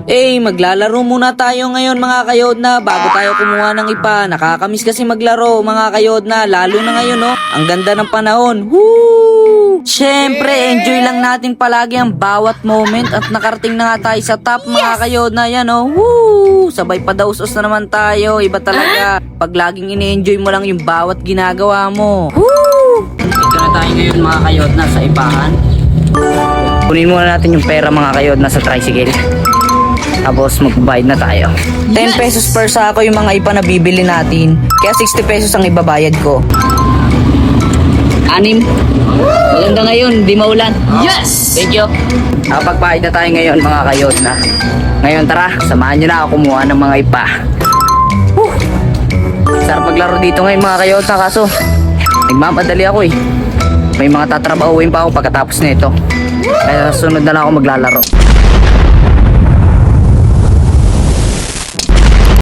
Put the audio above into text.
Maglalaro muna tayo ngayon mga kayodna bago tayo kumuha ng ipa. Nakakamiss kasi maglaro mga kayodna, lalo na ngayon no. Ang ganda ng panahon. Woo! Siyempre, enjoy lang natin palagi ang bawat moment at nakarating na nga tayo sa top mga kayodna. Yan oh. Woo! Sabay padaus-us na naman tayo. Iba talaga. Pag laging ini-enjoy mo lang yung bawat ginagawa mo. Woo! Ito na tayo ngayon mga kayodna sa ipahan. Kunin muna natin yung pera mga kayodna sa tricycle. Tapos magbabayad na tayo. 10 pesos per sako yung mga ipa na bibili natin. Kaya 60 pesos ang ibabayad ko. 6. Maganda ngayon, di maulan. Yes! Thank you. Nakapagbayad na tayo ngayon mga kayodna. Ngayon tara, samahan nyo na ako kumuha ng mga ipa. Sarap maglaro dito ngayon mga kayodna, kaso nagmamadali ako eh. May mga tatrabahuin pa ako pagkatapos nito. Kaya sunod na lang ako maglalaro.